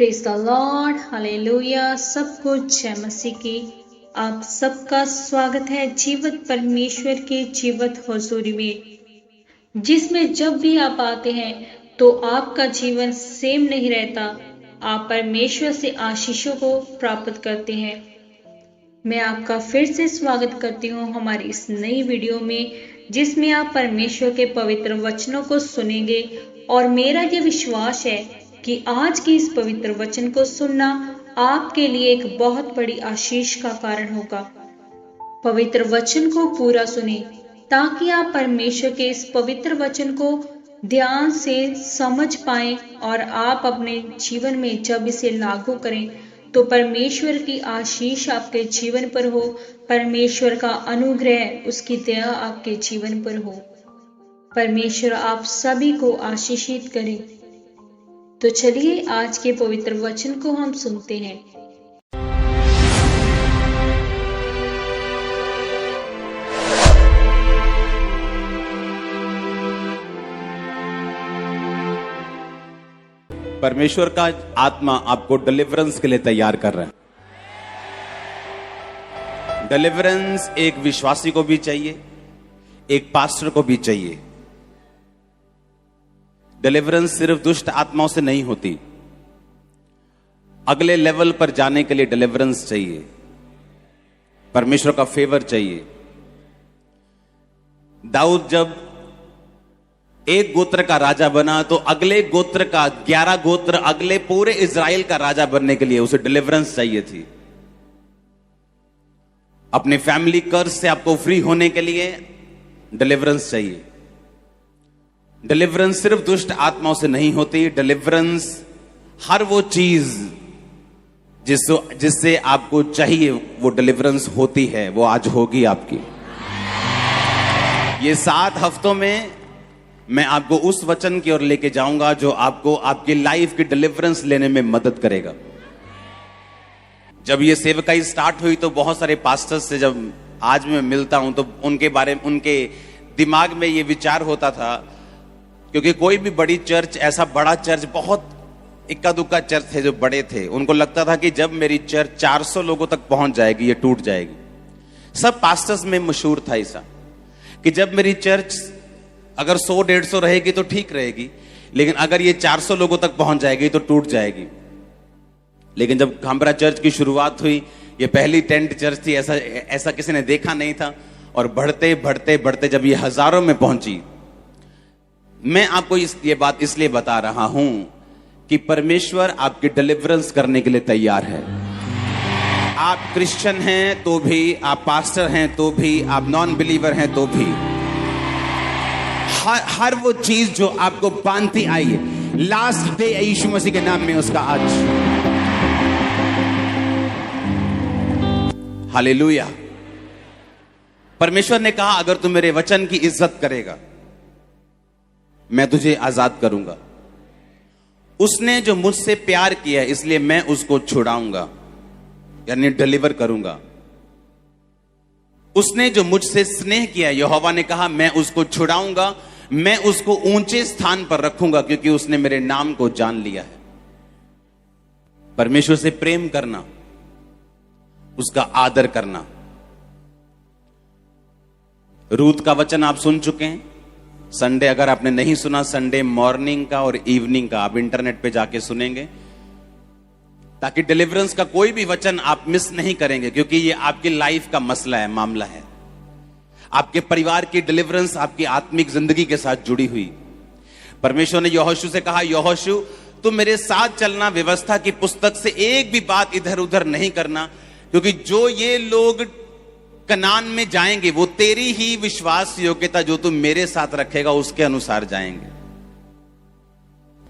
Praise the Lord, hallelujah. सबको जय मसीह की। आप सबका स्वागत है जीवित परमेश्वर के जीवित हुजूरी में, जिसमें जब भी आप आते हैं तो आपका जीवन सेम नहीं रहता। आप परमेश्वर से आशीषों को प्राप्त करते हैं। मैं आपका फिर से स्वागत करती हूँ हमारी इस नई वीडियो में, जिसमें आप परमेश्वर के पवित्र वचनों को सुनेंगे। और मेरा ये विश्वास है कि आज की इस पवित्र वचन को सुनना आपके लिए एक बहुत बड़ी आशीष का कारण होगा। पवित्र वचन को पूरा सुने ताकि आप परमेश्वर के इस पवित्र वचन को ध्यान से समझ पाएं और आप अपने जीवन में जब इसे लागू करें तो परमेश्वर की आशीष आपके जीवन पर हो, परमेश्वर का अनुग्रह, उसकी दया आपके जीवन पर हो। परमेश्वर आप सभी को आशीषित करे। तो चलिए आज के पवित्र वचन को हम सुनते हैं। परमेश्वर का आत्मा आपको डिलीवरेंस के लिए तैयार कर रहा है। डिलीवरेंस एक विश्वासी को भी चाहिए, एक पास्टर को भी चाहिए। डिलीवरेंस सिर्फ दुष्ट आत्माओं से नहीं होती, अगले लेवल पर जाने के लिए डिलीवरेंस चाहिए, परमेश्वर का फेवर चाहिए। दाऊद जब एक गोत्र का राजा बना तो अगले गोत्र का 11 गोत्र, अगले पूरे इज़राइल का राजा बनने के लिए उसे डिलीवरेंस चाहिए थी। अपने फैमिली कर्ज से आपको फ्री होने के लिए डिलीवरेंस चाहिए। डिलीवरेंस सिर्फ दुष्ट आत्माओं से नहीं होती, डिलीवरेंस हर वो चीज जिससे आपको चाहिए वो डिलीवरेंस होती है, वो आज होगी आपकी। ये 7 हफ्तों में मैं आपको उस वचन की ओर लेके जाऊंगा जो आपको आपकी लाइफ की डिलीवरेंस लेने में मदद करेगा। जब ये सेवकाई स्टार्ट हुई तो बहुत सारे पास्टर्स से जब आज मैं मिलता हूं तो उनके दिमाग में ये विचार होता था, क्योंकि कोई भी बड़ी चर्च, ऐसा बड़ा चर्च, बहुत इक्का दुक्का चर्च थे जो बड़े थे, उनको लगता था कि जब मेरी चर्च 400 लोगों तक पहुंच जाएगी ये टूट जाएगी। सब पास्टर्स में मशहूर था ऐसा कि जब मेरी चर्च अगर 100-150 रहेगी तो ठीक रहेगी, लेकिन अगर ये 400 लोगों तक पहुंच जाएगी तो टूट जाएगी। लेकिन जब हमारा चर्च की शुरुआत हुई, ये पहली टेंट चर्च थी, ऐसा किसी ने देखा नहीं था। और बढ़ते बढ़ते बढ़ते जब ये हजारों में पहुंची, मैं आपको ये बात इसलिए बता रहा हूं कि परमेश्वर आपकी डिलीवरेंस करने के लिए तैयार है। आप क्रिश्चियन हैं तो भी, आप पास्टर हैं तो भी, आप नॉन बिलीवर हैं तो भी, हर वो चीज जो आपको बांधती आई है, लास्ट डे यीशु मसीह के नाम में उसका आज। हालेलुया। परमेश्वर ने कहा अगर तू मेरे वचन की इज्जत करेगा मैं तुझे आजाद करूंगा। उसने जो मुझसे प्यार किया इसलिए मैं उसको छुड़ाऊंगा, यानी डिलीवर करूंगा। उसने जो मुझसे स्नेह किया, यहोवा ने कहा मैं उसको छुड़ाऊंगा, मैं उसको ऊंचे स्थान पर रखूंगा, क्योंकि उसने मेरे नाम को जान लिया है। परमेश्वर से प्रेम करना, उसका आदर करना। रूत का वचन आप सुन चुके हैं। संडे अगर आपने नहीं सुना, संडे मॉर्निंग का और इवनिंग का आप इंटरनेट पे जाके सुनेंगे, ताकि डिलीवरेंस का कोई भी वचन आप मिस नहीं करेंगे, क्योंकि ये आपकी लाइफ का मसला है, मामला है। आपके परिवार की डिलीवरेंस आपकी आत्मिक जिंदगी के साथ जुड़ी हुई। परमेश्वर ने यहोशू से कहा, यहोशू तुम मेरे साथ चलना, व्यवस्था की पुस्तक से एक भी बात इधर उधर नहीं करना, क्योंकि जो ये लोग कनान में जाएंगे वो तेरी ही विश्वास योग्यता जो तुम मेरे साथ रखेगा उसके अनुसार जाएंगे।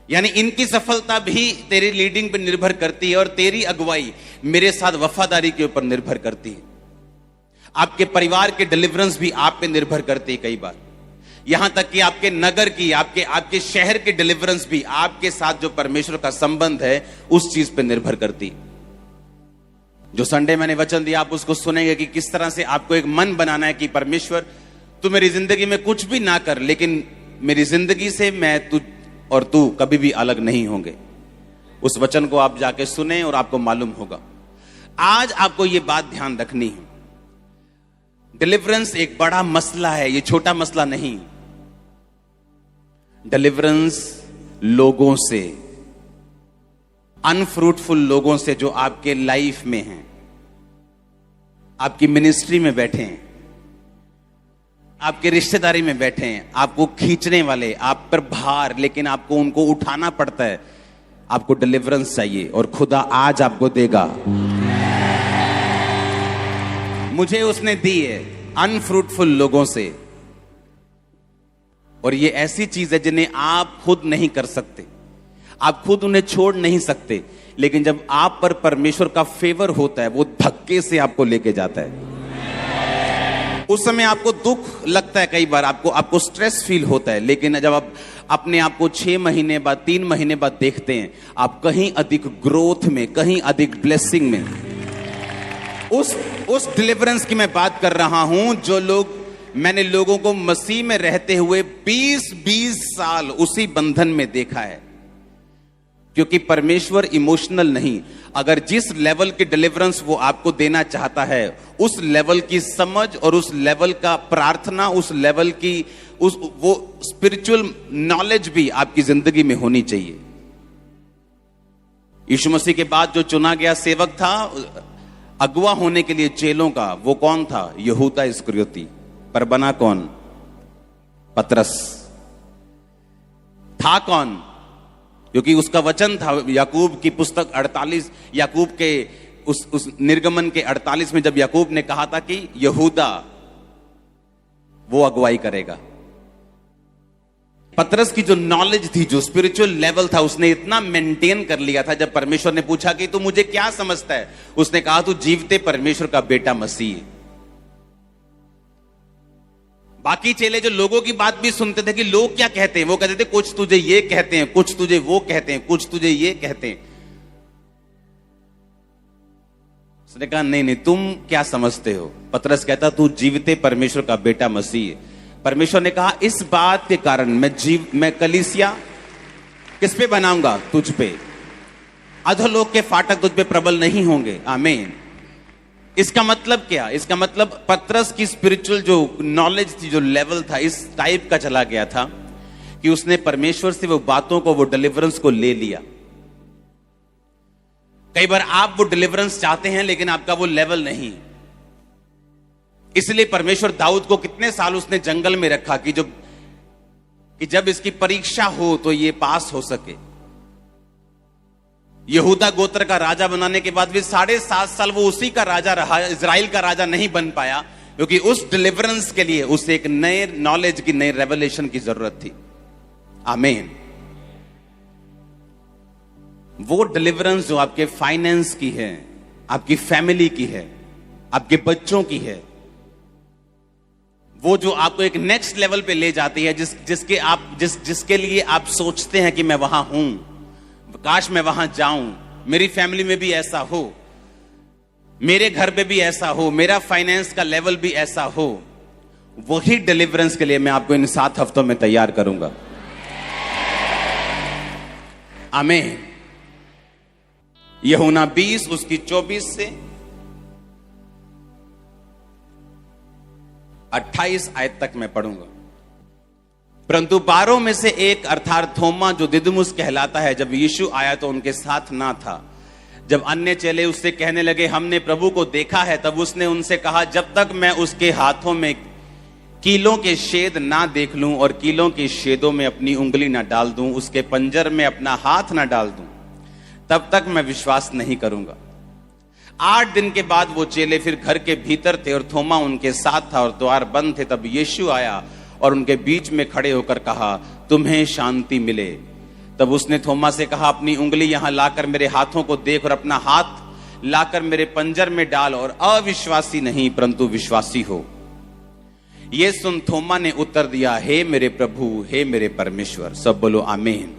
यानी इनकी सफलता भी तेरी लीडिंग पर निर्भर करती है और तेरी अगुवाई मेरे साथ वफादारी के ऊपर निर्भर करती है। आपके परिवार के डिलीवरेंस भी आप पे निर्भर करती है कई बार, यहां तक कि आपके नगर की, आपके शहर के डिलीवरेंस भी आपके साथ जो परमेश्वर का संबंध है उस चीज पे निर्भर करती है। जो संडे मैंने वचन दिया आप उसको सुनेंगे कि किस तरह से आपको एक मन बनाना है कि परमेश्वर तू मेरी जिंदगी में कुछ भी ना कर, लेकिन मेरी जिंदगी से मैं तू और तू कभी भी अलग नहीं होंगे। उस वचन को आप जाके सुने और आपको मालूम होगा। आज आपको यह बात ध्यान रखनी है, डिलीवरेंस एक बड़ा मसला है, यह छोटा मसला नहीं। डिलीवरेंस लोगों से, अनफ्रूटफुल लोगों से जो आपके लाइफ में हैं, आपकी मिनिस्ट्री में बैठे हैं, आपके रिश्तेदारी में बैठे हैं, आपको खींचने वाले, आप पर भार, लेकिन आपको उनको उठाना पड़ता है। आपको डिलीवरेंस चाहिए और खुदा आज आपको देगा। मुझे उसने दी है अनफ्रूटफुल लोगों से, और ये ऐसी चीज है जिन्हें आप खुद नहीं कर सकते, आप खुद उन्हें छोड़ नहीं सकते, लेकिन जब आप पर परमेश्वर का फेवर होता है वो धक्के से आपको लेके जाता है। उस समय आपको दुख लगता है, कई बार आपको स्ट्रेस फील होता है, लेकिन जब आप अपने आप को 6 महीने बाद, 3 महीने बाद देखते हैं, आप कहीं अधिक ग्रोथ में, कहीं अधिक ब्लेसिंग में। उस डिलीवरेंस की मैं बात कर रहा हूं जो लोग, मैंने लोगों को मसीह में रहते हुए 20 साल उसी बंधन में देखा है, क्योंकि परमेश्वर इमोशनल नहीं। अगर जिस लेवल की डिलीवरेंस वो आपको देना चाहता है, उस लेवल की समझ और उस लेवल का प्रार्थना, उस लेवल की वो स्पिरिचुअल नॉलेज भी आपकी जिंदगी में होनी चाहिए। यीशु मसीह के बाद जो चुना गया सेवक था अगुवा होने के लिए चेलों का, वो कौन था? यहूदा इस्करियोती। पर बना कौन? पतरस। था कौन? क्योंकि उसका वचन था, याकूब की पुस्तक 48, याकूब के उस निर्गमन के 48 में जब याकूब ने कहा था कि यहूदा वो अगुवाई करेगा। पतरस की जो नॉलेज थी, जो स्पिरिचुअल लेवल था, उसने इतना मेंटेन कर लिया था। जब परमेश्वर ने पूछा कि तू मुझे क्या समझता है, उसने कहा तू जीवते परमेश्वर का बेटा मसीह है। बाकी चेले जो लोगों की बात भी सुनते थे कि लोग क्या कहते हैं, वो कहते थे कुछ तुझे ये कहते हैं, कुछ तुझे वो कहते हैं, कुछ तुझे ये कहते हैं। उसने कहा नहीं, तुम क्या समझते हो? पतरस कहता तू जीवते परमेश्वर का बेटा मसीह है। परमेश्वर ने कहा इस बात के कारण मैं कलीसिया किस पे बनाऊंगा? तुझ पे। अधोलोक के फाटक तुझ पे प्रबल नहीं होंगे। आमीन। इसका मतलब क्या? इसका मतलब पतरस की स्पिरिचुअल जो नॉलेज थी, जो लेवल था, इस टाइप का चला गया था कि उसने परमेश्वर से वो बातों को, वो डिलीवरेंस को ले लिया। कई बार आप वो डिलीवरेंस चाहते हैं लेकिन आपका वो लेवल नहीं। इसलिए परमेश्वर दाऊद को कितने साल उसने जंगल में रखा कि जब इसकी परीक्षा हो तो ये पास हो सके। यहूदा गोत्र का राजा बनाने के बाद भी 7.5 साल वो उसी का राजा रहा, इजराइल का राजा नहीं बन पाया, क्योंकि उस डिलीवरेंस के लिए उसे एक नए नॉलेज की, नई रेवलेशन की जरूरत थी। आमीन। वो डिलीवरेंस जो आपके फाइनेंस की है, आपकी फैमिली की है, आपके बच्चों की है, वो जो आपको एक नेक्स्ट लेवल पे ले जाती है, जिसके लिए आप सोचते हैं कि मैं वहां हूं, काश मैं वहां जाऊं, मेरी फैमिली में भी ऐसा हो, मेरे घर पे भी ऐसा हो, मेरा फाइनेंस का लेवल भी ऐसा हो। वही डिलीवरेंस के लिए मैं आपको इन 7 हफ्तों में तैयार करूंगा। आमीन। यूहन्ना 20 उसकी 24 से 28 आयत तक मैं पढ़ूंगा। परंतु 12 में से एक अर्थात थोमा, जो दिदुमुस कहलाता है, जब यीशु आया तो उनके साथ ना था। जब अन्य चेले उससे कहने लगे हमने प्रभु को देखा है, तब उसने उनसे कहा जब तक मैं उसके हाथों में कीलों के छेद ना देख लूं और कीलों के छेदों में अपनी उंगली ना डाल दूं, उसके पंजर में अपना हाथ ना डाल दूं, तब तक मैं विश्वास नहीं करूंगा। 8 दिन के बाद वो चेले फिर घर के भीतर थे और थोमा उनके साथ था और द्वार बंद थे। तब यीशु आया और उनके बीच में खड़े होकर कहा तुम्हें शांति मिले। तब उसने थोमा से कहा अपनी उंगली यहां लाकर मेरे हाथों को देख और अपना हाथ लाकर मेरे पंजर में डाल और अविश्वासी नहीं परंतु विश्वासी हो। ये सुन थोमा ने उत्तर दिया हे मेरे प्रभु, हे मेरे परमेश्वर। सब बोलो आमीन।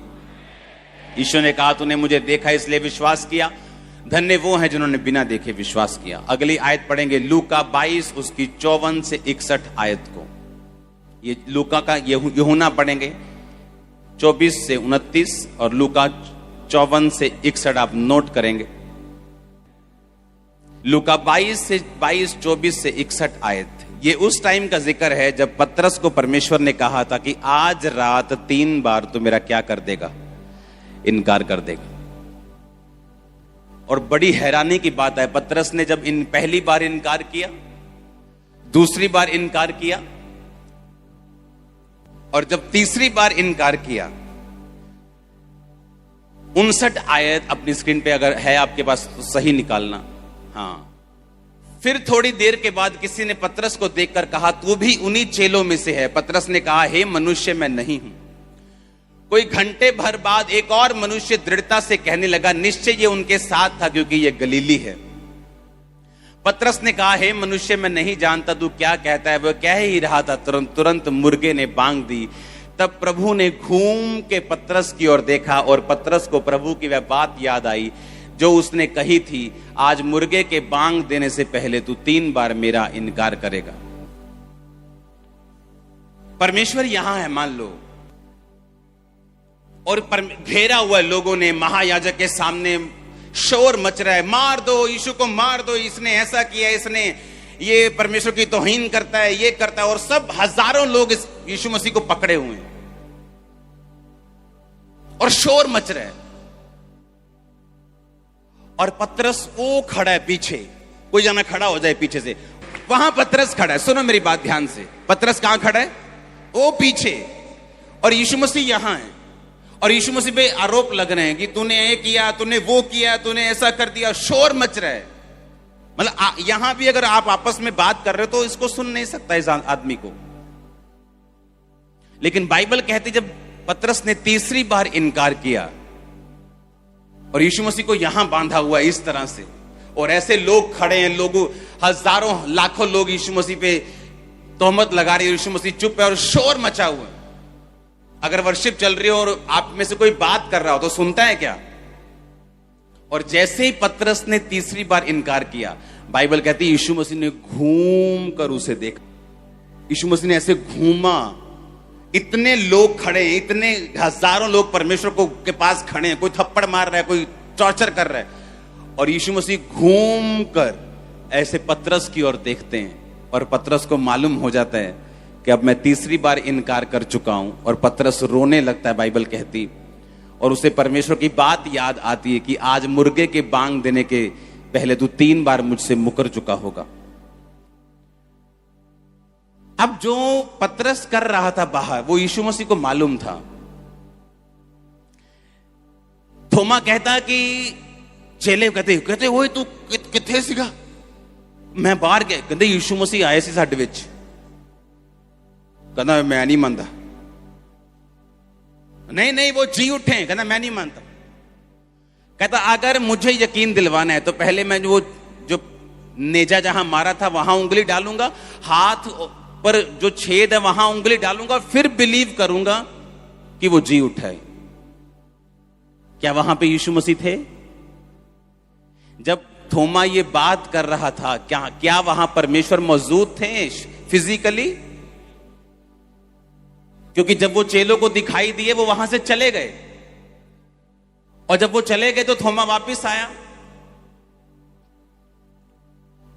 यीशु ने कहा तूने मुझे देखा इसलिए विश्वास किया, धन्य वो हैं जिन्होंने बिना देखे विश्वास किया। अगली आयत पढ़ेंगे लूका 22 उसकी 54 से 61 आयत को। ये लूका का यूहन्ना पढ़ेंगे 24 से 29 और लूका 54 से 61 आप नोट करेंगे। लूका 22 से 24 से 61 आयत, ये उस टाइम का जिक्र है जब पतरस को परमेश्वर ने कहा था कि आज रात 3 बार तू मेरा क्या कर देगा, इनकार कर देगा। और बड़ी हैरानी की बात है, पतरस ने जब पहली बार इनकार किया, दूसरी बार इनकार किया, और जब तीसरी बार इनकार किया, 59 आयत अपनी स्क्रीन पे अगर है आपके पास तो सही निकालना। हाँ, फिर थोड़ी देर के बाद किसी ने पतरस को देखकर कहा, तू भी उन्हीं चेलों में से है। पतरस ने कहा, हे मनुष्य, मैं नहीं हूं। कोई घंटे भर बाद एक और मनुष्य दृढ़ता से कहने लगा, निश्चय ये उनके साथ था, क्योंकि ये गलीली है। पतरस ने कहा, हे मनुष्य, मैं नहीं जानता तू क्या कहता है। वह कह ही रहा था, तुरंत मुर्गे ने बांग दी। तब प्रभु ने घूम के पतरस की ओर देखा और पतरस को प्रभु की वह बात याद आई जो उसने कही थी, आज मुर्गे के बांग देने से पहले तू 3 बार मेरा इनकार करेगा। परमेश्वर यहां है मान लो, और घेरा हुआ लोगों ने, महायाजक के सामने शोर मच रहा है, मार दो यीशु को, मार दो, इसने ऐसा किया, इसने ये परमेश्वर की तौहीन करता है, ये करता है। और सब हजारों लोग इस यीशु मसीह को पकड़े हुए हैं और शोर मच रहा है। और पतरस वो खड़ा है पीछे, कोई जाना खड़ा हो जाए पीछे से, वहां पतरस खड़ा है। सुनो मेरी बात ध्यान से, पतरस कहां खड़ा है? वो पीछे, और यीशु मसीह यहां है। और यीशु मसीह पे आरोप लग रहे हैं कि तूने ये किया, तूने वो किया, तूने ऐसा कर दिया। शोर मच रहा है। मतलब यहां भी अगर आप आपस में बात कर रहे हो तो इसको सुन नहीं सकता इस आदमी को। लेकिन बाइबल कहती जब पतरस ने तीसरी बार इनकार किया और यीशु मसीह को यहां बांधा हुआ इस तरह से, और ऐसे लोग खड़े हैं, लोगों हजारों लाखों लोग यीशु मसीह पे तोहमत लगा रहे हैं, यीशु मसीह चुप है और शोर मचा हुआ है। अगर वर्शिप चल रही हो और आप में से कोई बात कर रहा हो तो सुनता है क्या? और जैसे ही पतरस ने तीसरी बार इनकार किया, बाइबल कहती है यीशु मसीह ने घूम कर उसे देखा। यीशु मसीह ने ऐसे घूमा, इतने लोग खड़े हैं, इतने हजारों लोग परमेश्वर को के पास खड़े हैं, कोई थप्पड़ मार रहा है, कोई टॉर्चर कर रहा है, और यीशु मसीह घूम कर ऐसे पतरस की ओर देखते हैं। और पतरस को मालूम हो जाता है कि अब मैं तीसरी बार इनकार कर चुका हूं, और पतरस रोने लगता है, बाइबल कहती। और उसे परमेश्वर की बात याद आती है कि आज मुर्गे के बांग देने के पहले तू 3 बार मुझसे मुकर चुका होगा। अब जो पतरस कर रहा था बाहर, वो यीशु मसीह को मालूम था। थोमा कहता कि चेले कहते ओए तू किथे सीगा? मैं बाहर गया। कहते यीशु मसीह आए सी साडे विच। कहता मैं नहीं मानता। नहीं वो जी उठे। कहता मैं नहीं मानता। कहता अगर मुझे यकीन दिलवाना है तो पहले मैं जो नेजा जहां मारा था वहां उंगली डालूंगा, हाथ पर जो छेद है वहां उंगली डालूंगा, फिर बिलीव करूंगा कि वो जी उठा है। क्या वहां पे यीशु मसीह थे? जब थोमा ये बात कर रहा था, क्या वहां परमेश्वर मौजूद थे फिजिकली? क्योंकि जब वो चेलों को दिखाई दिए वो वहां से चले गए, और जब वो चले गए तो थोमा वापस आया।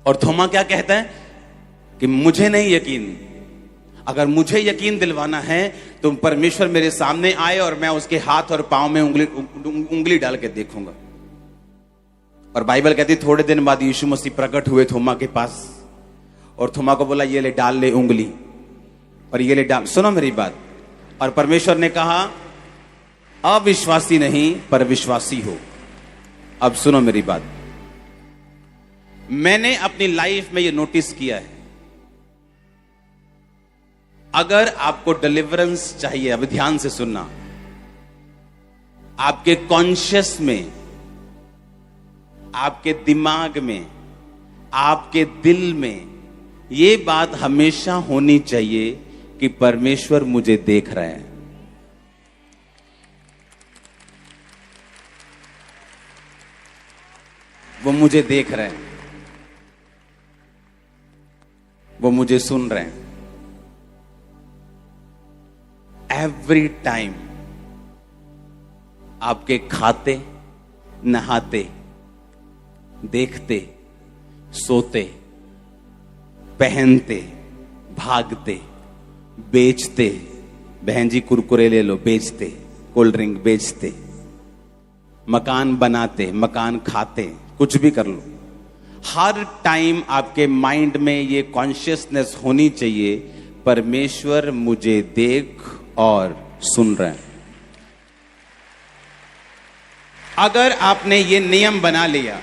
और थोमा क्या कहता है कि मुझे नहीं यकीन, अगर मुझे यकीन दिलवाना है तो परमेश्वर मेरे सामने आए और मैं उसके हाथ और पांव में उंगली डाल के देखूंगा। और बाइबल कहती थोड़े दिन बाद यीशु मसीह प्रकट हुए थोमा के पास, और थोमा को बोला ये ले डाल ले उंगली, और ये ले डाल। सुनो मेरी बात। और परमेश्वर ने कहा अविश्वासी नहीं पर विश्वासी हो। अब सुनो मेरी बात। मैंने अपनी लाइफ में ये नोटिस किया है, अगर आपको डिलीवरेंस चाहिए, अब ध्यान से सुनना, आपके कॉन्शियस में, आपके दिमाग में, आपके दिल में ये बात हमेशा होनी चाहिए कि परमेश्वर मुझे देख रहे हैं। वो मुझे देख रहे हैं, वो मुझे सुन रहे हैं। एवरी टाइम आपके खाते, नहाते, देखते, सोते, पहनते, भागते, बेचते, बहन जी कुरकुरे ले लो, बेचते, कोल्ड ड्रिंक बेचते, मकान बनाते, मकान खाते, कुछ भी कर लो, हर टाइम आपके माइंड में ये कॉन्शियसनेस होनी चाहिए, परमेश्वर मुझे देख और सुन रहे हैं। अगर आपने ये नियम बना लिया,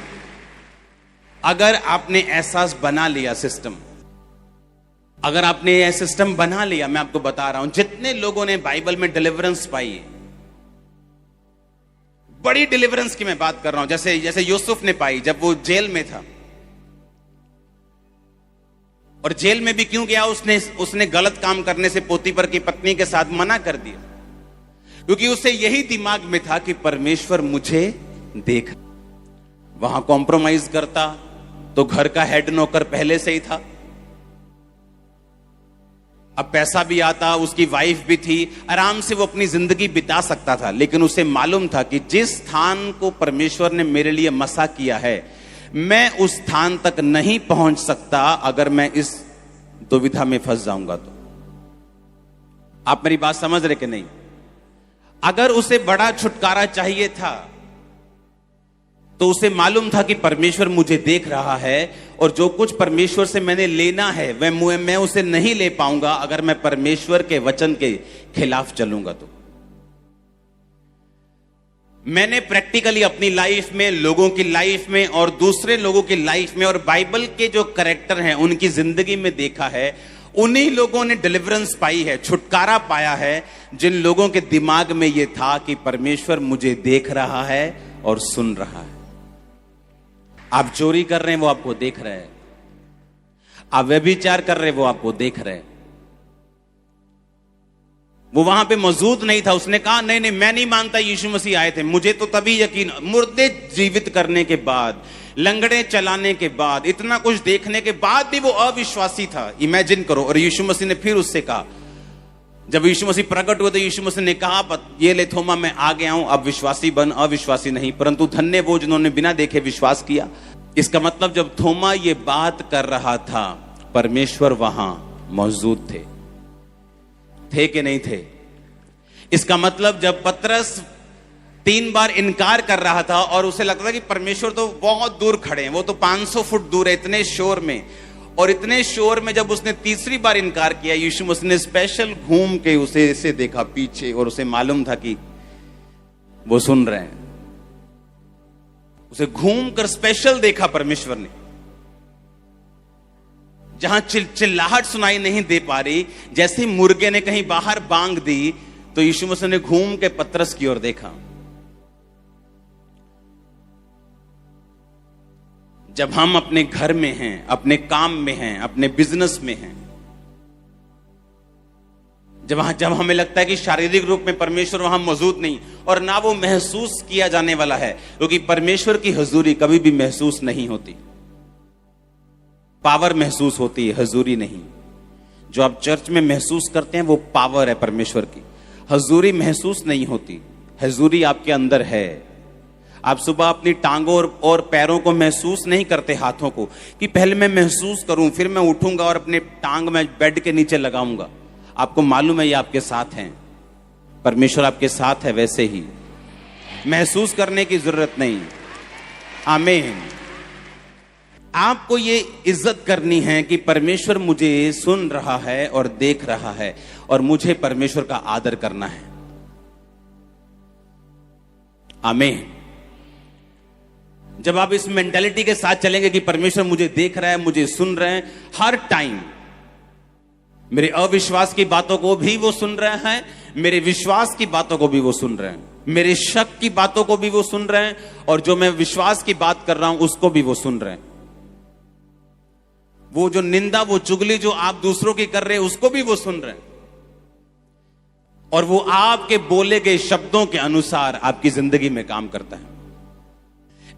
अगर आपने एहसास बना लिया, सिस्टम, अगर आपने यह सिस्टम बना लिया, मैं आपको बता रहा हूं, जितने लोगों ने बाइबल में डिलीवरेंस पाई है, बड़ी डिलीवरेंस की मैं बात कर रहा हूं, जैसे यूसुफ ने पाई जब वो जेल में था। और जेल में भी क्यों गया? उसने गलत काम करने से पोतीफर की पत्नी के साथ मना कर दिया, क्योंकि उसे यही दिमाग में था कि परमेश्वर मुझे देख। वहां कॉम्प्रोमाइज करता तो घर का हेड नौकर पहले से ही था, अब पैसा भी आता, उसकी वाइफ भी थी, आराम से वो अपनी जिंदगी बिता सकता था। लेकिन उसे मालूम था कि जिस स्थान को परमेश्वर ने मेरे लिए मसा किया है, मैं उस स्थान तक नहीं पहुंच सकता अगर मैं इस दुविधा में फंस जाऊंगा तो। आप मेरी बात समझ रहे कि नहीं? अगर उसे बड़ा छुटकारा चाहिए था तो उसे मालूम था कि परमेश्वर मुझे देख रहा है, और जो कुछ परमेश्वर से मैंने लेना है वह मैं उसे नहीं ले पाऊंगा अगर मैं परमेश्वर के वचन के खिलाफ चलूंगा तो। मैंने प्रैक्टिकली अपनी लाइफ में, लोगों की लाइफ में और दूसरे लोगों की लाइफ में, और बाइबल के जो कैरेक्टर हैं उनकी जिंदगी में देखा है, उन्हीं लोगों ने डिलीवरेंस पाई है, छुटकारा पाया है, जिन लोगों के दिमाग में यह था कि परमेश्वर मुझे देख रहा है और सुन रहा है। आप चोरी कर रहे हैं, वो आपको देख रहे हैं। आप व्यभिचार कर रहे हैं, वो आपको देख रहे हैं। वो वहां पे मौजूद नहीं था, उसने कहा नहीं नहीं, मैं नहीं मानता यीशु मसीह आए थे। मुझे तो तभी यकीन, मुर्दे जीवित करने के बाद, लंगड़े चलाने के बाद, इतना कुछ देखने के बाद भी वो अविश्वासी था। इमेजिन करो। और यीशु मसीह ने फिर उससे कहा, जब यीशु मसीह प्रकट हुए तो यीशु मसीह ने कहा, ये ले थोमा, मैं आ गया हूं, अब विश्वासी बन, अविश्वासी नहीं। परंतु धन्य वो जिन्होंने बिना देखे विश्वास किया। इसका मतलब जब थोमा ये बात कर रहा था, परमेश्वर वहां मौजूद थे कि नहीं थे? इसका मतलब जब पतरस 3 बार इनकार कर रहा था और उसे लगता था कि परमेश्वर तो बहुत दूर खड़े हैं, वो तो 500 फुट दूर है, इतने शोर में, और इतने शोर में जब उसने तीसरी बार इनकार किया, यीशु मसीह ने स्पेशल घूम के उसे ऐसे देखा पीछे, और उसे मालूम था कि वो सुन रहे हैं। उसे घूम कर स्पेशल देखा परमेश्वर ने, जहां चिल्लाहट सुनाई नहीं दे पा रही, जैसे मुर्गे ने कहीं बाहर बांग दी, तो यीशु मसीह ने घूम के पतरस की ओर देखा। जब हम अपने घर में हैं, अपने काम में हैं, अपने बिजनेस में हैं, जब हमें लगता है कि शारीरिक रूप में परमेश्वर वहां मौजूद नहीं, और ना वो महसूस किया जाने वाला है, क्योंकि परमेश्वर की हुजूरी कभी भी महसूस नहीं होती। पावर महसूस होती है, हुजूरी नहीं। जो आप चर्च में महसूस करते हैं वो पावर है परमेश्वर की। हुजूरी महसूस नहीं होती, हुजूरी आपके अंदर है। आप सुबह अपनी टांगों और पैरों को महसूस नहीं करते, हाथों को, कि पहले मैं महसूस करूं, फिर मैं उठूंगा और अपने टांग में बेड के नीचे लगाऊंगा। आपको मालूम है ये आपके साथ हैं, परमेश्वर आपके साथ है। वैसे ही महसूस करने की जरूरत नहीं। आमीन। आपको ये इज्जत करनी है कि परमेश्वर मुझे सुन रहा है और देख रहा है, और मुझे परमेश्वर का आदर करना है। आमीन। जब आप इस मेंटालिटी के साथ चलेंगे कि परमेश्वर मुझे देख रहा है, मुझे सुन रहे हैं हर टाइम, मेरे अविश्वास की बातों को भी वो सुन रहे हैं, मेरे विश्वास की बातों को भी वो सुन रहे हैं, मेरे शक की बातों को भी वो सुन रहे हैं, और जो मैं विश्वास की बात कर रहा हूं उसको भी वो सुन रहे हैं। वो जो निंदा, वो चुगली जो आप दूसरों की कर रहे हैं, उसको भी वो सुन रहे हैं, और वो आपके बोले गए शब्दों के अनुसार आपकी जिंदगी में काम करता है।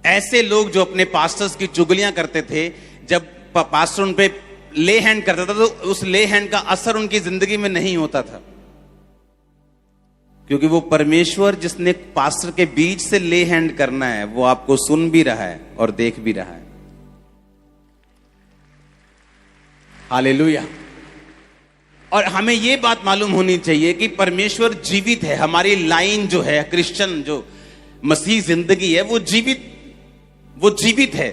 ऐसे लोग जो अपने पास्टर्स की चुगलियां करते थे, जब पास्टर उन पे ले हैंड करता था तो उस ले हैंड का असर उनकी जिंदगी में नहीं होता था। क्योंकि वो परमेश्वर जिसने पास्टर के बीच से ले हैंड करना है, वो आपको सुन भी रहा है और देख भी रहा है। हालेलुया। और हमें ये बात मालूम होनी चाहिए कि परमेश्वर जीवित है। हमारी लाइन जो है, क्रिश्चियन जो मसीह जिंदगी है, वो जीवित है।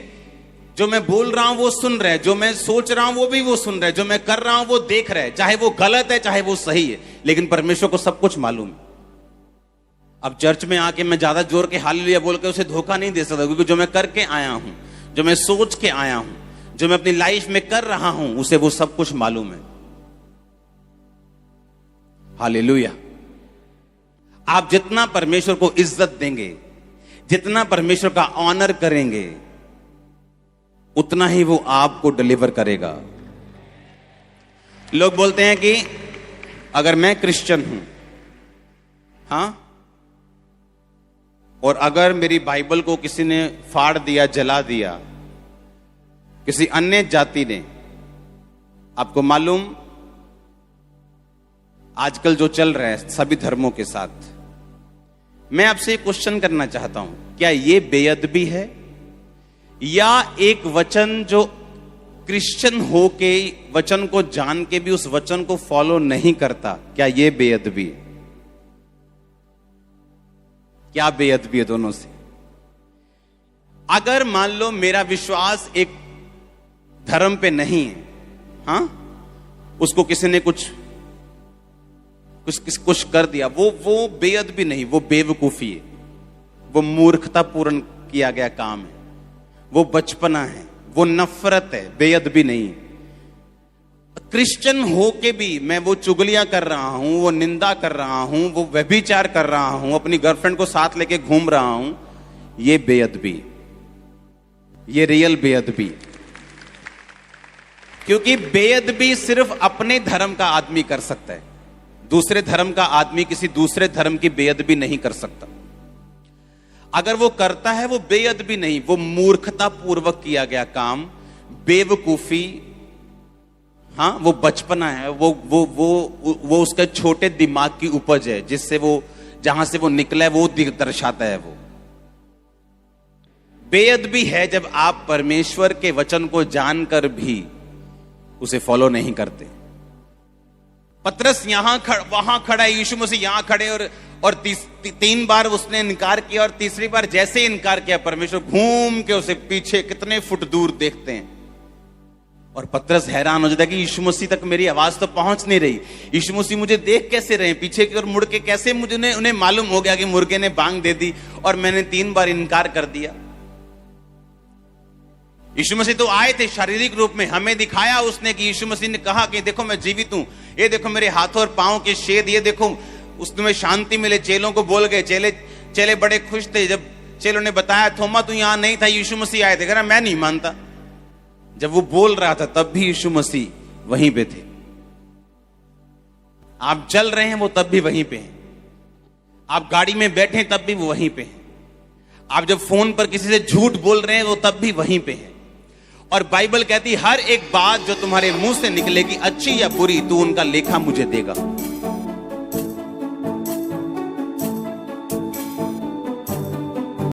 जो मैं बोल रहा हूं वो सुन रहा है, जो मैं सोच रहा हूं वो भी वो सुन रहा है, जो मैं कर रहा हूं वो देख रहा है, चाहे वो गलत है चाहे वो सही है, लेकिन परमेश्वर को सब कुछ मालूम है। अब चर्च में आके मैं ज्यादा जोर के हालेलुया बोल के उसे धोखा नहीं दे सकता, क्योंकि जो मैं करके आया हूं, जो मैं सोच के आया हूं, जो मैं अपनी लाइफ में कर रहा हूं, उसे वो सब कुछ मालूम है। हालेलुया। आप जितना परमेश्वर को इज्जत देंगे, जितना परमेश्वर का ऑनर करेंगे, उतना ही वो आपको डिलीवर करेगा। लोग बोलते हैं कि अगर मैं क्रिश्चियन हूं, हां, और अगर मेरी बाइबल को किसी ने फाड़ दिया, जला दिया, किसी अन्य जाति ने, आपको मालूम आजकल जो चल रहा है सभी धर्मों के साथ, मैं आपसे एक क्वेश्चन करना चाहता हूं, क्या यह बेअदबी है, या एक वचन जो क्रिश्चियन हो के वचन को जान के भी उस वचन को फॉलो नहीं करता, क्या यह बेअदबी है? क्या बेअदबी है दोनों से? अगर मान लो मेरा विश्वास एक धर्म पे नहीं है, हां, उसको किसी ने कुछ कर दिया, वो बेअदबी नहीं, वो बेवकूफी है, वो मूर्खतापूर्ण किया गया काम है, वो बचपना है, वो नफरत है, बेअदबी नहीं है। क्रिश्चियन होके भी मैं वो चुगलियां कर रहा हूं, वो निंदा कर रहा हूं, वो व्यभिचार कर रहा हूं, अपनी गर्लफ्रेंड को साथ लेके घूम रहा हूं, ये बेअदबी, ये रियल बेअदबी। क्योंकि बेअदबी सिर्फ अपने धर्म का आदमी कर सकता है, दूसरे धर्म का आदमी किसी दूसरे धर्म की बेअदबी नहीं कर सकता। अगर वो करता है वो बेअदबी नहीं, वो मूर्खता पूर्वक किया गया काम, बेवकूफी, हाँ, वो बचपना है, वो उसके छोटे दिमाग की उपज है, जिससे वो जहां से वो निकला है वो दर्शाता है। वो बेअदबी है जब आप परमेश्वर के वचन को जानकर भी उसे फॉलो नहीं करते। पतरस वहां खड़ा है, यीशु मसीह यहां खड़े, और 3 बार उसने इनकार किया, और तीसरी बार जैसे इनकार किया, परमेश्वर घूम के उसे पीछे कितने फुट दूर देखते हैं, और पतरस हैरान हो जाता है कि यीशु मसीह तक मेरी आवाज तो पहुंच नहीं रही, यीशु मसीह मुझे देख कैसे रहे, पीछे की ओर मुड़ के कैसे मुझे उन्हें मालूम हो गया कि मुर्गे ने बांग दे दी और मैंने 3 बार इनकार कर दिया। यीशु मसीह तो आए थे शारीरिक रूप में, हमें दिखाया उसने कि यीशु मसीह ने कहा कि देखो मैं जीवित हूं, ये देखो मेरे हाथों और पांव के छेद, ये देखो, उसमें शांति मिले। चेलों को बोल गए, चेले बड़े खुश थे जब चेलों ने बताया थोमा तू यहां नहीं था, यीशु मसीह आए थे। कह रहा मैं नहीं मानता। जब वो बोल रहा था तब भी यीशु मसीह वहीं पे थे। आप चल रहे हैं वो तब भी वहीं पे हैं, आप गाड़ी में बैठे तब भी वो वहीं पे हैं, आप जब फोन पर किसी से झूठ बोल रहे हैं वो तब भी वहीं पे हैं। और बाइबल कहती हर एक बात जो तुम्हारे मुंह से निकलेगी, अच्छी या बुरी, तू उनका लेखा मुझे देगा।